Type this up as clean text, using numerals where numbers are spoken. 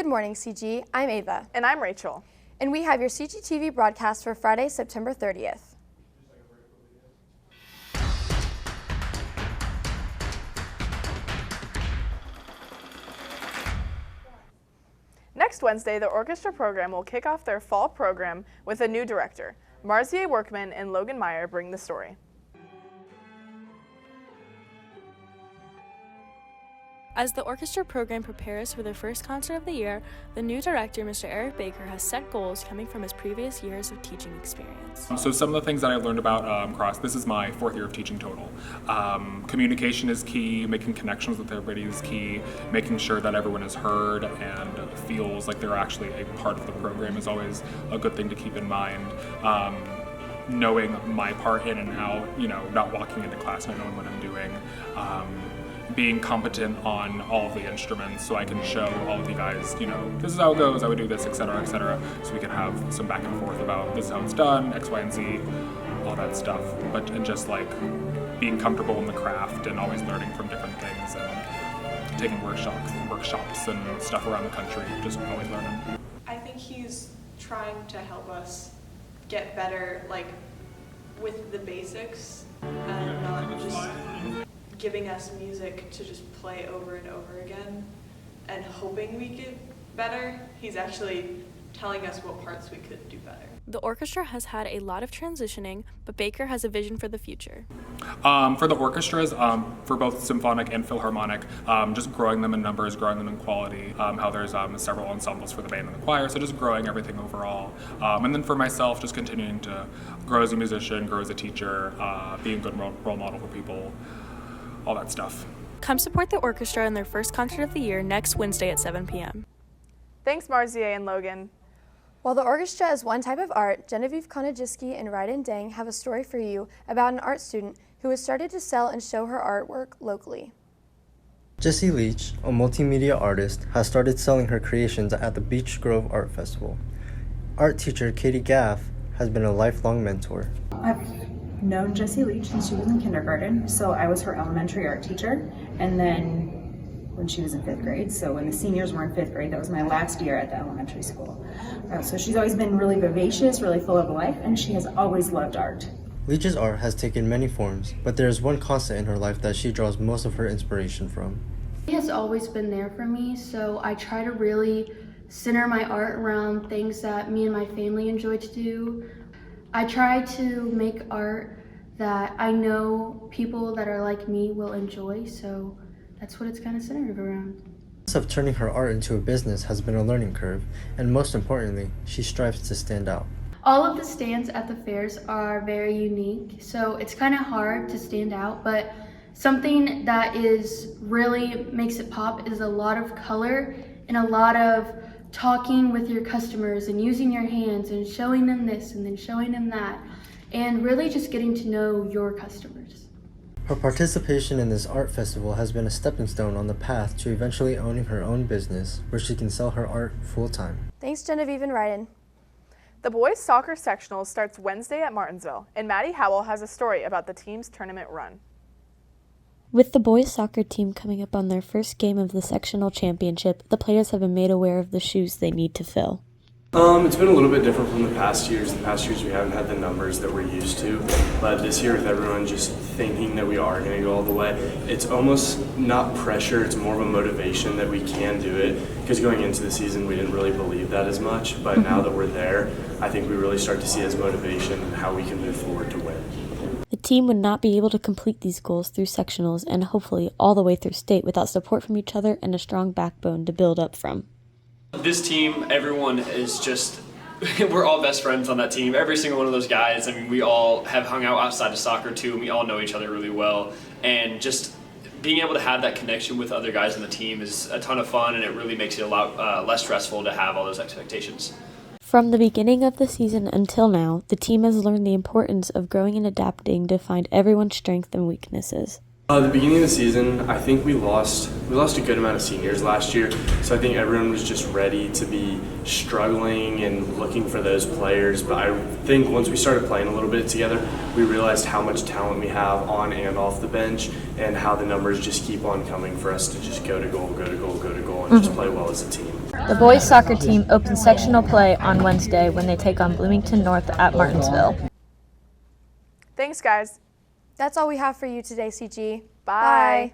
Good morning, CG. I'm Ava. And I'm Rachel. And we have your CGTV broadcast for Friday, September 30th. Next Wednesday, the orchestra program will kick off their fall program with a new director. Marzier Workman and Logan Meyer bring the story. As the orchestra program prepares for their first concert of the year, the new director, Mr. Eric Baker, has set goals coming from his previous years of teaching experience. So some of the things that I've learned about Cross, this is my 4th year of teaching total. Communication is key, making connections with everybody is key, making sure that everyone is heard and feels like they're actually a part of the program is always a good thing to keep in mind. Knowing my part in and out, not walking into class not knowing what I'm doing. Being competent on all of the instruments so I can show all of you guys, this is how it goes, I would do this, etc., so we can have some back and forth about this is how it's done, X, Y, and Z, all that stuff. And just like being comfortable in the craft and always learning from different things and taking workshops and stuff around the country, just always learning. I think he's trying to help us get better, with the basics and not just giving us music to just play over and over again and hoping we get better. He's actually telling us what parts we could do better. The orchestra has had a lot of transitioning, but Baker has a vision for the future. For the orchestras, for both symphonic and philharmonic, just growing them in numbers, growing them in quality, how there's several ensembles for the band and the choir, so just growing everything overall. And then for myself, just continuing to grow as a musician, grow as a teacher, be a good role model for people, all that stuff. Come support the orchestra in their first concert of the year next Wednesday at 7 p.m. Thanks, Marzier and Logan. While the orchestra is one type of art, Genevieve Konajiski and Ryden Dang have a story for you about an art student who has started to sell and show her artwork locally. Jessie Leach, a multimedia artist, has started selling her creations at the Beach Grove Art Festival. Art teacher Katie Gaff has been a lifelong mentor. I've known Jessie Leach since she was in kindergarten, so I was her elementary art teacher, and then when she was in 5th grade, so when the seniors were in 5th grade, that was my last year at the elementary school. So she's always been really vivacious, really full of life, and she has always loved art. Leach's art has taken many forms, but there is one constant in her life that she draws most of her inspiration from. He has always been there for me, so I try to really center my art around things that me and my family enjoy to do. I try to make art that I know people that are like me will enjoy, so that's what it's kind of centered around. The process of turning her art into a business has been a learning curve, and most importantly, she strives to stand out. All of the stands at the fairs are very unique, so it's kind of hard to stand out, but something that really makes it pop is a lot of color and a lot of talking with your customers and using your hands and showing them this and then showing them that, and really just getting to know your customers. Her participation in this art festival has been a stepping stone on the path to eventually owning her own business where she can sell her art full-time. Thanks, Genevieve and Ryden. The boys soccer sectional starts Wednesday at Martinsville, and Maddie Howell has a story about the team's tournament run. With the boys soccer team coming up on their first game of the sectional championship, the players have been made aware of the shoes they need to fill. It's been a little bit different from the past years. The past years we haven't had the numbers that we're used to, but this year with everyone just thinking that we are going to go all the way, it's almost not pressure, it's more of a motivation that we can do it, because going into the season we didn't really believe that as much, but now that we're there, I think we really start to see it as motivation and how we can move forward to win. The team would not be able to complete these goals through sectionals and hopefully all the way through state without support from each other and a strong backbone to build up from. This team, everyone is just, we're all best friends on that team. Every single one of those guys, we all have hung out outside of soccer too, and we all know each other really well. And just being able to have that connection with other guys on the team is a ton of fun, and it really makes it a lot less stressful to have all those expectations. From the beginning of the season until now, the team has learned the importance of growing and adapting to find everyone's strengths and weaknesses. The beginning of the season, I think we lost a good amount of seniors last year, so I think everyone was just ready to be struggling and looking for those players. But I think once we started playing a little bit together, we realized how much talent we have on and off the bench and how the numbers just keep on coming for us to just go to goal, and just play well as a team. The boys soccer team opens sectional play on Wednesday when they take on Bloomington North at Martinsville. Thanks, guys. That's all we have for you today, CG. Bye. Bye.